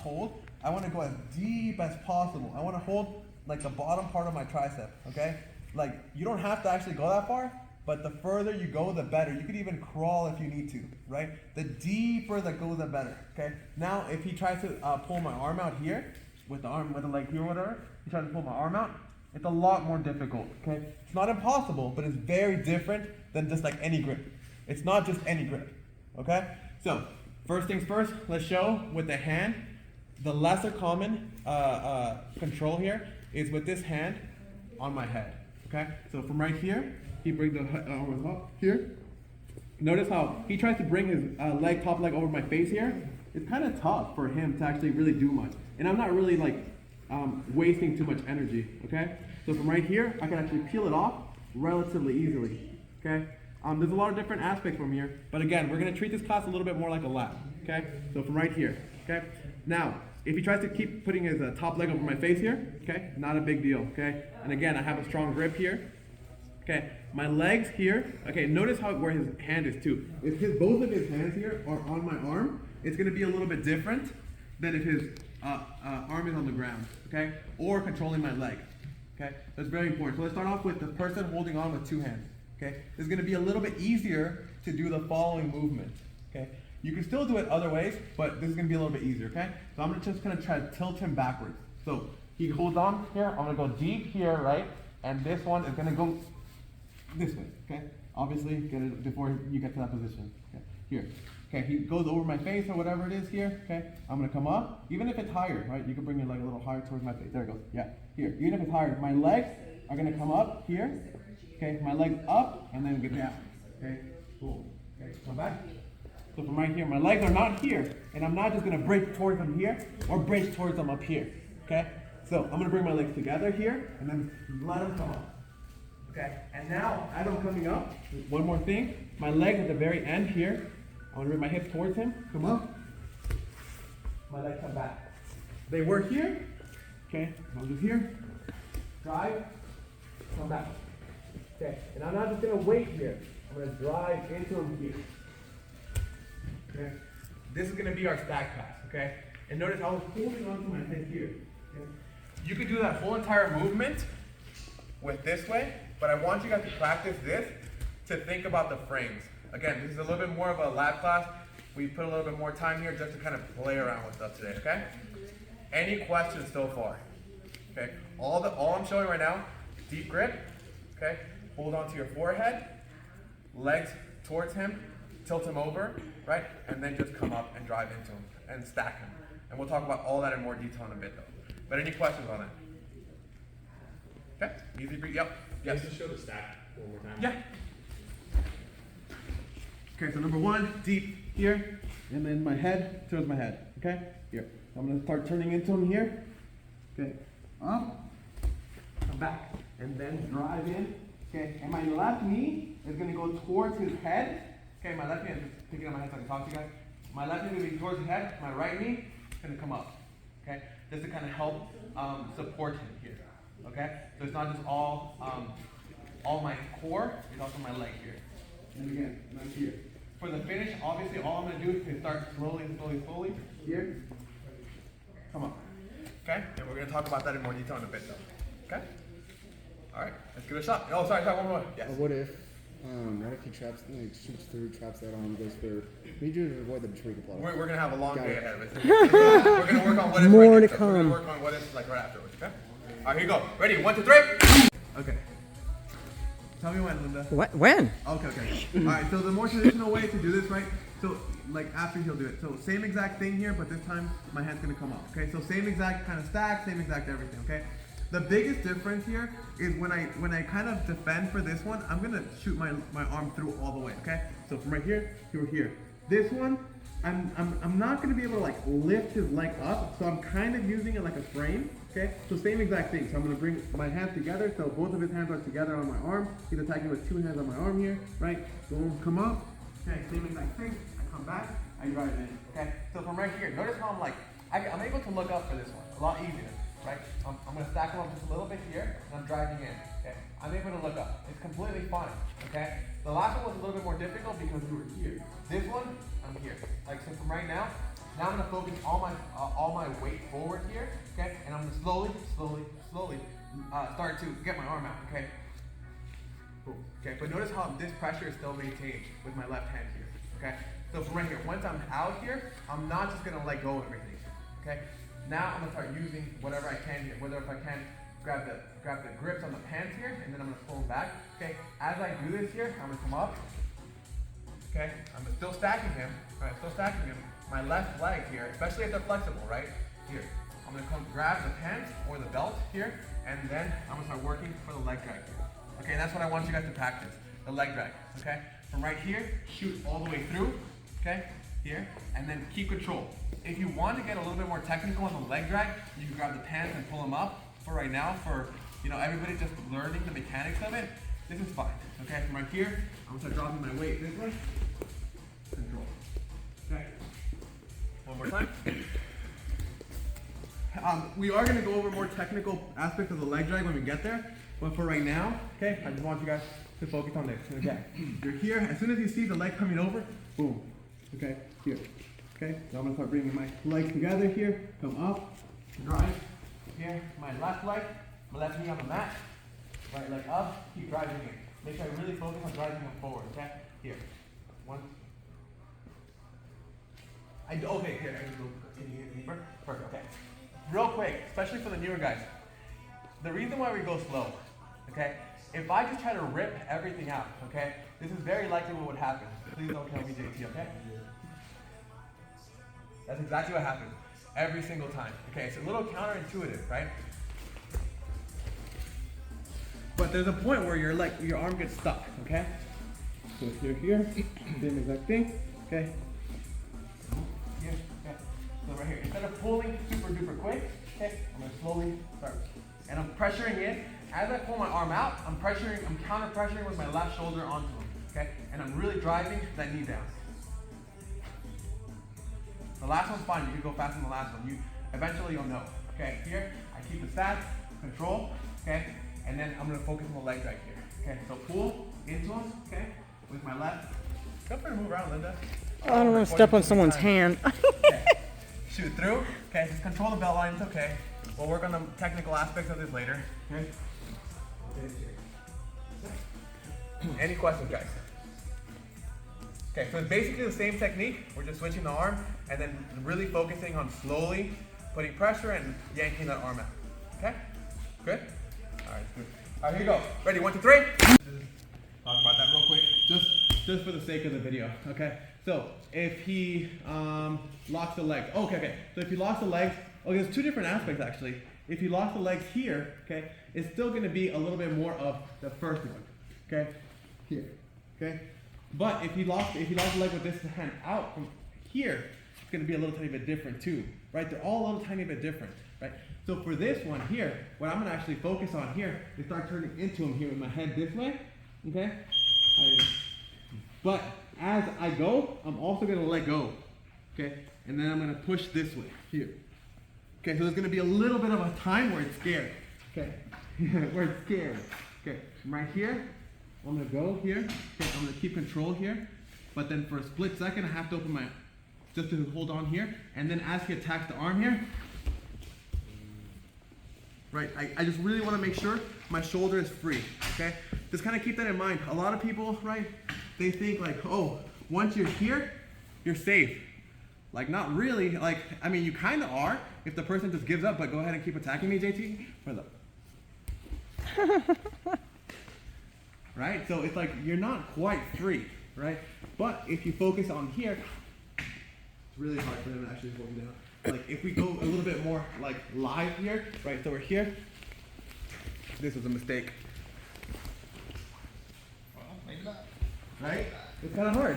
hold, I want to go as deep as possible. I want to hold like the bottom part of my tricep, okay? Like, you don't have to actually go that far, but the further you go, the better. You could even crawl if you need to, right? The deeper that goes, the better, okay? Now, if he tries to pull my arm out here, with the leg here or whatever, he tries to pull my arm out, it's a lot more difficult, okay? It's not impossible, but it's very different than just like any grip. It's not just any grip, okay? So, first things first, let's show with the hand. The lesser common control here is with this hand on my head, okay? So from right here, he brings the arm up here. Notice how he tries to bring his top leg over my face here. It's kind of tough for him to actually really do much. And I'm not really like wasting too much energy, okay? So from right here, I can actually peel it off relatively easily, okay? There's a lot of different aspects from here, but again, we're gonna treat this class a little bit more like a lap, okay? So from right here, okay? Now, if he tries to keep putting his top leg over my face here, okay, not a big deal, okay? And again, I have a strong grip here, okay? My legs here, okay, notice where his hand is too. If both of his hands here are on my arm, it's gonna be a little bit different than if his arm is on the ground, okay? Or controlling my leg, okay? That's very important. So let's start off with the person holding on with two hands, okay? It's gonna be a little bit easier to do the following movement, okay? You can still do it other ways, but this is gonna be a little bit easier, okay? So I'm just gonna try to tilt him backwards. So he holds on here, I'm gonna go deep here, right? And this one is gonna go this way, okay? Obviously, get it before you get to that position, okay? Here, okay, he goes over my face or whatever it is here, okay? I'm gonna come up, even if it's higher, right? You can bring it like a little higher towards my face, there it goes, yeah. Here, even if it's higher, my legs are gonna come up here, okay? My legs up, and then get down, okay? Cool, okay, come back. So from right here, my legs are not here, and I'm not just gonna break towards them here, or break towards them up here, okay? So I'm gonna bring my legs together here, and then let them come up, okay? And now, as I'm coming up, one more thing, my legs at the very end here, I'm gonna bring my hips towards him, come up, my legs come back. They were here, okay? I'll do here, drive, come back, okay? And I'm not just gonna wait here, I'm gonna drive into him here. Okay. This is going to be our stack pass, okay? And notice I was holding onto my head here. Okay? You could do that whole entire movement with this way, but I want you guys to practice this to think about the frames. Again, this is a little bit more of a lab class. We put a little bit more time here just to kind of play around with stuff today, okay? Any questions so far? Okay, all I'm showing right now, deep grip, okay? Hold onto your forehead, legs towards him, tilt him over, right? And then just come up and drive into him and stack him. And we'll talk about all that in more detail in a bit though. But any questions on that? Okay, easy breathe, yep. Yes. Can you just show the stack one more time? Yeah. Okay, so number one, deep here, and then my head towards my head, okay? Here, so I'm gonna start turning into him here. Okay, up, come back, and then drive in. Okay, and my left knee is gonna go towards his head. Okay, my left knee, I'm just picking up my head so I can talk to you guys. My left knee is gonna be towards his head, my right knee is gonna come up. Okay, just to kind of help support him here. Okay, so it's not just all my core, it's also my leg here. And again, I'm here. For the finish, obviously all I'm gonna do is start slowly, here. Come on. Okay, and we're gonna talk about that in more detail in a bit though. Okay? Alright, let's give it a shot. Oh, sorry, one more. Yes. What if he traps, like, shoots through, traps that arm, goes through? We need you to avoid the Patrica plot. We're gonna have a long day ahead of us. We're gonna work on what is more right to come. We're gonna work on what is like right afterwards, okay? Alright, here you go. Ready? 1, 2, 3. Okay. Tell me when, Linda. What? When? Okay. Alright, so the more traditional way to do this, right? So, like after he'll do it. So, same exact thing here, but this time my hand's gonna come up. Okay, so same exact kind of stack, same exact everything, okay? The biggest difference here is when I kind of defend for this one, I'm gonna shoot my arm through all the way, okay? So from right here to here. This one, I'm not gonna be able to like lift his leg up, so I'm kind of using it like a frame, okay? So same exact thing. So I'm gonna bring my hands together, so both of his hands are together on my arm. He's attacking with 2 hands on my arm here, right? Boom, come up. Okay, same exact thing. I come back, I drive in. Okay, so from right here, notice how I'm able to look up for this one a lot easier. Right? I'm going to stack them up just a little bit here, and I'm driving in. Okay? I'm able to look up. It's completely fine. Okay? The last one was a little bit more difficult because we were here. This one, I'm here. Like, so from right now, Now I'm gonna focus all my weight forward here, okay? And I'm gonna slowly start to get my arm out, okay? Boom. Okay, but notice how this pressure is still maintained with my left hand here, okay? So from right here, once I'm out here, I'm not just gonna let go of everything, okay? Now I'm gonna start using whatever I can here, whether if I can grab the grips on the pants here, and then I'm gonna pull them back, okay? As I do this here, I'm gonna come up, okay? I'm still stacking him, right? Still stacking him. My left leg here, especially if they're flexible, right? Here, I'm gonna come grab the pants or the belt here, and then I'm gonna start working for the leg drag here. Okay, that's what I want you guys to practice, the leg drag, okay? From right here, shoot all the way through, okay? Here, and then keep control. If you want to get a little bit more technical on the leg drag, you can grab the pants and pull them up. For right now, for everybody just learning the mechanics of it, this is fine, okay? From right here, I'm gonna start dropping my weight this way, control, okay? One more time. We are going to go over more technical aspects of the leg drag when we get there, but for right now, okay, I just want you guys to focus on this. Okay, you're here. As soon as you see the leg coming over, boom. Okay, here. Okay, so I'm going to start bringing my legs together here. Come up, drive. Here, my left leg, my left knee on the mat. Right leg up. Keep driving here. Make sure I really focus on driving them forward. Okay, here. One. Okay, here, I can go deeper. Perfect, okay. Real quick, especially for the newer guys, the reason why we go slow, okay? If I just try to rip everything out, okay, this is very likely what would happen. Please don't tell me JT, okay? That's exactly what happens every single time. Okay, it's a little counterintuitive, right? But there's a point where your arm gets stuck, okay? So if you're here, same exact thing, okay? Here, okay. So right here, instead of pulling super duper quick, okay, I'm gonna slowly start. And I'm pressuring in. As I pull my arm out, I'm counter pressuring with my left shoulder onto him, okay? And I'm really driving that knee down. The last one's fine, you can go faster than the last one. Eventually you'll know, okay? Here, I keep the stack, control, okay? And then I'm gonna focus on the leg drag here, okay? So pull into him, okay? With my left. Feel free to move around, Linda. I don't want to step on someone's hand. Okay. Shoot through. Okay, just control the belt line. It's okay. We'll work on the technical aspects of this later. Okay. Any questions, guys? Okay, so it's basically the same technique. We're just switching the arm and then really focusing on slowly putting pressure and yanking that arm out. Okay? Good? All right, good. All right, here you go. Ready? 1, 2, 3. Talk about that real quick. Just for the sake of the video, okay? So if he locks the legs, okay. So if he locks the legs, there's two different aspects actually. If he locks the legs here, okay, it's still going to be a little bit more of the first one, okay, here, okay. But if he locks the leg with this hand out from here, it's going to be a little tiny bit different too, right? They're all a little tiny bit different, right? So for this one here, what I'm going to actually focus on here is start turning into him here with my head this way, okay. But as I go, I'm also going to let go, okay? And then I'm going to push this way, here. Okay, so there's going to be a little bit of a time where it's scared, okay? Where it's scared. Okay, right here, I'm going to go here. Okay, I'm going to keep control here. But then for a split second, I have to open just to hold on here. And then as he attacks the arm here, right, I just really want to make sure my shoulder is free, okay? Just kind of keep that in mind. A lot of people, right, they think like, oh, once you're here, you're safe. Like, not really. Like, I mean, you kind of are if the person just gives up, but go ahead and keep attacking me, JT. Right? So it's like you're not quite free, right? But if you focus on here, it's really hard for them to actually hold me down. Like, if we go a little bit more like live here, right? So we're here. This was a mistake. Well, maybe not. Right? It's kind of hard.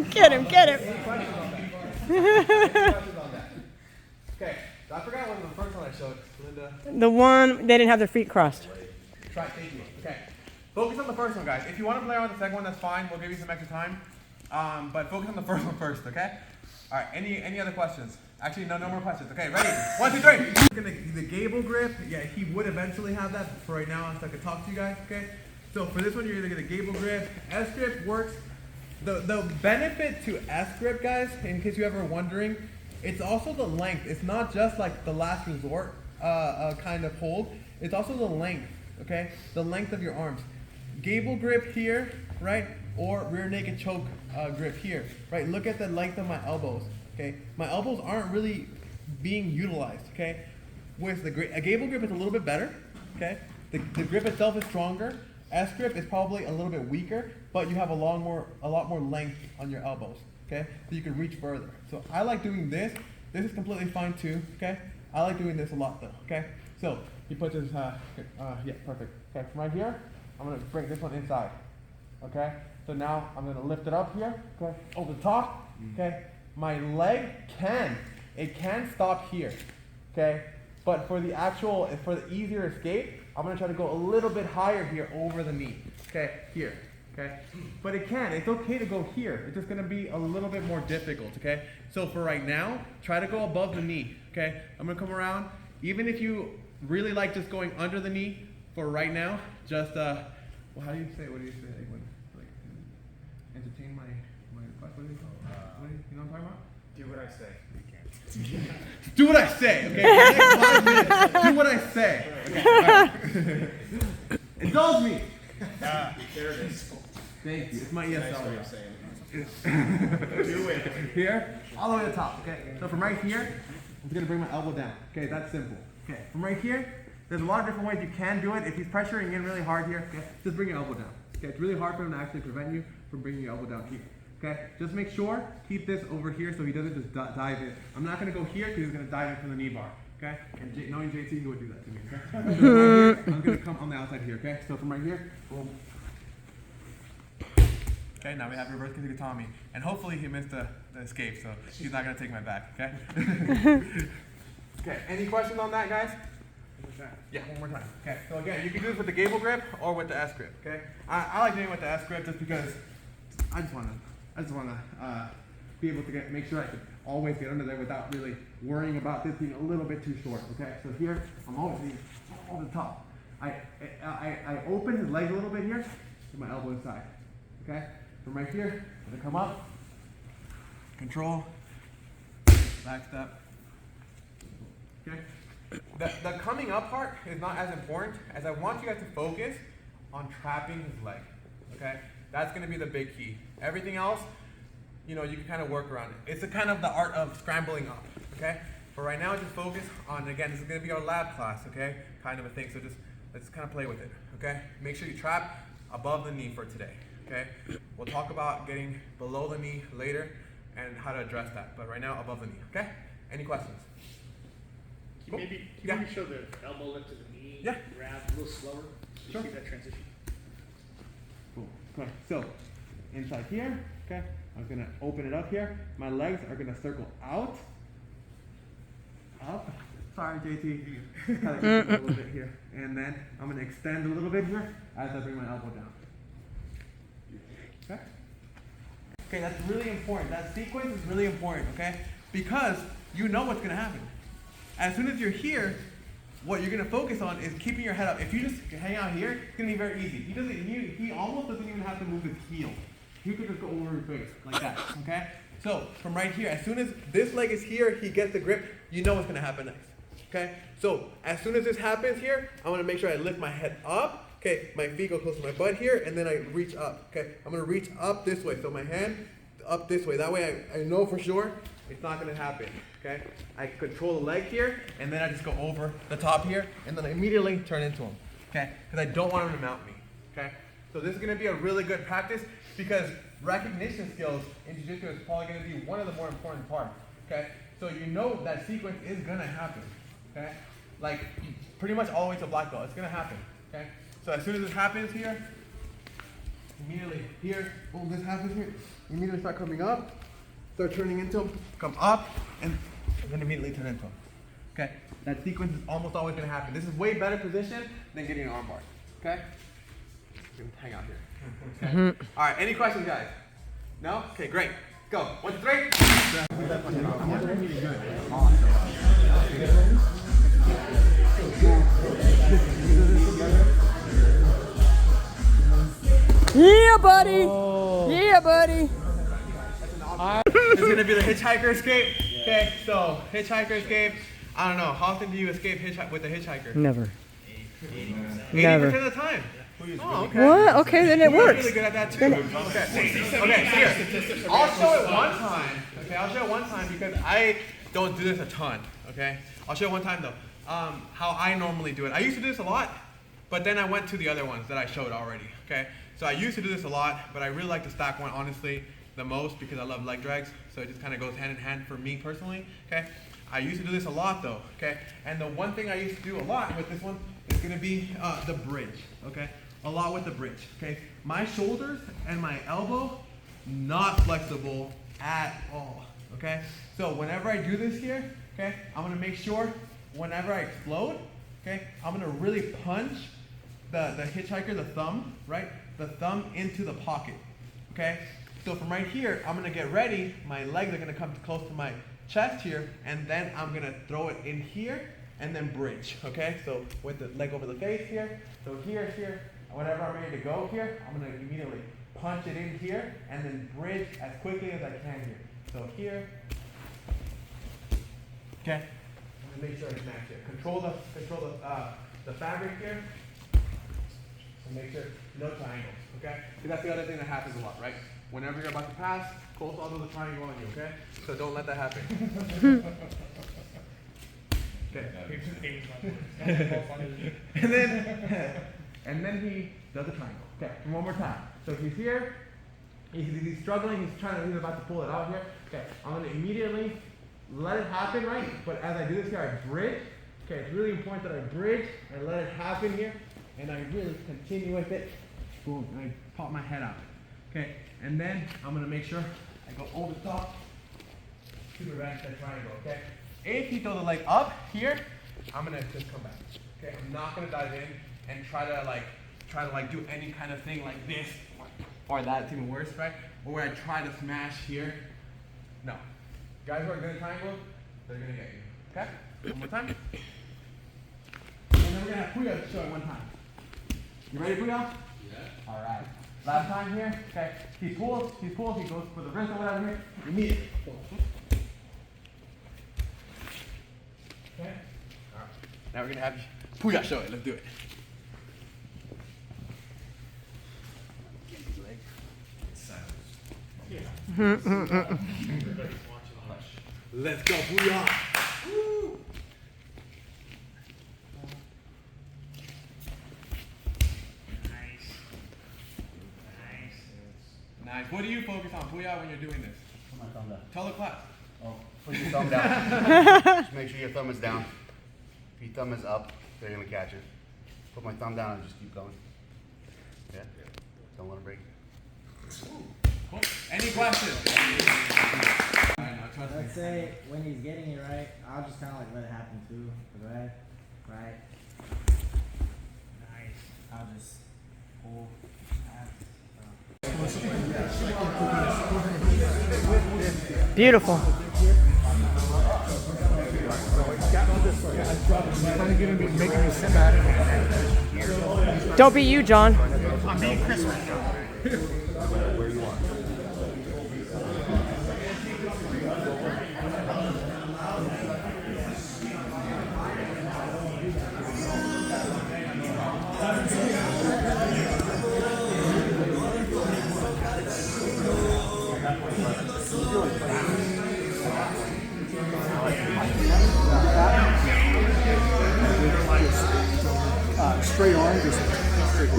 Get him. Any questions on that? Okay, so I forgot what the first one I showed, Linda. The one, they didn't have their feet crossed. Try, thank you. Okay, focus on the first one, guys. If you want to play around with the second one, that's fine. We'll give you some extra time. But focus on the first one first, okay? All right, any other questions? Actually, no more questions. Okay, ready? 1, 2, 3. The gable grip, yeah, he would eventually have that. But for right now, so I could talk to you guys, okay? So for this one, you're gonna get a gable grip. S grip works The benefit to S grip, guys, in case you're ever wondering, it's also the length. It's not just like the last resort kind of hold. It's also the length, okay? The length of your arms. Gable grip here, right? Or rear naked choke grip here, right? Look at the length of my elbows, okay? My elbows aren't really being utilized, okay? With a gable grip, it's a little bit better, okay? The grip itself is stronger. S grip is probably a little bit weaker, but you have a lot more length on your elbows, okay? So you can reach further. So I like doing this. This is completely fine too, okay? I like doing this a lot though, okay? So he puts his, yeah, perfect. Okay, from right here, I'm gonna bring this one inside, okay? So now I'm gonna lift it up here, okay? Over the top, okay? My leg can stop here, okay? But for the easier escape, I'm gonna try to go a little bit higher here over the knee, okay? Here, okay? But it's okay to go here. It's just gonna be a little bit more difficult, okay? So for right now, try to go above the knee, okay? I'm gonna come around. Even if you really like just going under the knee, for right now, just, well, how do you say, what do you say? Like entertain my request, what do you call it? You know what I'm talking about? Do what I say. Do what I say, okay? For the next 5 minutes, do what I say. Okay, right. Indulge me. There it is. Thank you. It's my ESL. That's what I'm saying. Do it. Here, all the way to the top, okay? So from right here, I'm just gonna bring my elbow down. Okay, that's simple. Okay, from right here, there's a lot of different ways you can do it. If he's pressuring in really hard here, okay, just bring your elbow down. Okay, it's really hard for him to actually prevent you from bringing your elbow down here. Okay, just make sure, keep this over here so he doesn't just dive in. I'm not gonna go here because he's gonna dive in from the knee bar. Okay, and knowing JT, he would do that to me. Okay, so right here, I'm gonna come on the outside here. Okay, so from right here, boom. Okay, now we have reverse Kizikatami, and hopefully he missed the escape, so he's not gonna take my back. Okay. Okay. Any questions on that, guys? Yeah, one more time. Okay. So again, you can do this with the gable grip or with the S grip. Okay. I like doing it with the S grip just because I just wanna be able to make sure I can always get under there without really worrying about this being a little bit too short. Okay. So here, I'm always over the top. I open his leg a little bit here, with my elbow inside. Okay. From right here, I'm gonna come up, control, back step. Okay. The coming up part is not as important as I want you guys to focus on trapping his leg. Okay, that's gonna be the big key. Everything else, you know, you can kind of work around it. It's a kind of the art of scrambling up. Okay, but right now just focus on, again, this is gonna be our lab class. Okay, kind of a thing. So just let's kind of play with it. Okay, make sure you trap above the knee for today. Okay, we'll talk about getting below the knee later and how to address that. But right now, above the knee. Okay, any questions? Can you maybe show the elbow lift to the knee? Yeah. Grab a little slower. Sure. See that transition. Cool. Okay. So inside here, okay, I'm gonna open it up here. My legs are gonna circle out. Up. Sorry, JT. Kind of get a little bit here. And then I'm gonna extend a little bit here as I bring my elbow down. Okay? Okay, that's really important. That sequence is really important, okay? Because you know what's gonna happen. As soon as you're here, what you're gonna focus on is keeping your head up. If you just hang out here, it's gonna be very easy. He almost doesn't even have to move his heel. He could just go over his face like that, okay? So from right here, as soon as this leg is here, he gets the grip, you know what's gonna happen next, okay? So as soon as this happens here, I wanna make sure I lift my head up, okay? My feet go close to my butt here, and then I reach up, okay? I'm gonna reach up this way, so my hand up this way. That way I know for sure it's not gonna happen, okay? I control the leg here, and then I just go over the top here, and then I immediately turn into him, okay? Because I don't want him to mount me, okay? So this is gonna be a really good practice because recognition skills in Jiu-Jitsu is probably gonna be one of the more important parts, okay? So you know that sequence is gonna happen, okay? Like pretty much all the way to black belt, it's gonna happen, okay? So as soon as this happens here, immediately here, boom, this happens here, immediately start coming up, start turning into him, come up, and then immediately turn into him. Okay? That sequence is almost always gonna happen. This is way better position than getting an armbar. Okay? You can hang out here. Okay? All right, any questions, guys? No? Okay, great. Go. 1, 2, 3. Yeah, buddy. Yeah. ya, buddy. This is gonna be the hitchhiker escape. Okay, so hitchhiker escape. I don't know. How often do you escape with a hitchhiker? Never. 80% of the time. Oh, okay. What? Okay, then it You're works. really good at that too. Okay, here. I'll show it one time. Okay, I'll show it one time because I don't do this a ton. Okay, I'll show it one time though. How I normally do it. I used to do this a lot, but then I went to the other ones that I showed already. Okay, so I used to do this a lot, but I really like the stack one honestly the most because I love leg drags. So it just kind of goes hand in hand for me personally. Okay, I used to do this a lot though. Okay, and the one thing I used to do a lot with this one is gonna be the bridge. Okay. A lot with the bridge, okay? My shoulders and my elbow, not flexible at all, okay? So whenever I do this here, okay, I'm gonna make sure whenever I explode, okay, I'm gonna really punch the hitchhiker, the thumb, right? The thumb into the pocket, okay? So from right here, I'm gonna get ready, my legs are gonna come close to my chest here, and then I'm gonna throw it in here, and then bridge, okay? So with the leg over the face here, so here, whenever I'm ready to go here, I'm gonna immediately punch it in here and then bridge as quickly as I can here. So here, okay. I'm gonna make sure it's matched here. Control the fabric here, and make sure no triangles, okay? Because that's the other thing that happens a lot, right? Whenever you're about to pass, close all those triangle on you, okay? So don't let that happen. Okay. And then he does a triangle. Okay, one more time. So he's here, he's struggling, he's about to pull it out here. Okay, I'm gonna immediately let it happen, right? But as I do this here, I bridge. Okay, it's really important that I bridge, I let it happen here, and I really continue with it. Boom, and I pop my head out. Okay, and then I'm gonna make sure I go over the top to prevent that triangle, okay? If you throw the leg up here, I'm gonna just come back. Okay, I'm not gonna dive in and try to do any kind of thing like this or that. It's even worse, right? Or where I try to smash here. No. Guys who are good at triangles, they're gonna get you. Okay? One more time. And then we're gonna have Pouya show it one time. You ready, Pouya? Yeah. Alright. Last time here. Okay. He pulls, he goes for the wrist or whatever here. Immediately. Okay? Alright. Now we're gonna have Pouya show it. Let's do it. Let's go, Pouya! Woo! Nice. What do you focus on, Pouya, when you're doing this? Put my thumb down. Tell the class. Oh, put your thumb down. Just make sure your thumb is down. If your thumb is up, they're gonna catch it. Put my thumb down and just keep going. Yeah? Don't let them break. Cool. Any questions? Let's say when he's getting it right, I'll just kind of like let it happen too. Right, right. Nice. I'll just pull. Beautiful. Don't be you, John. I'm being Chris right now. Straight arm, just straight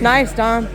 Nice, Dom.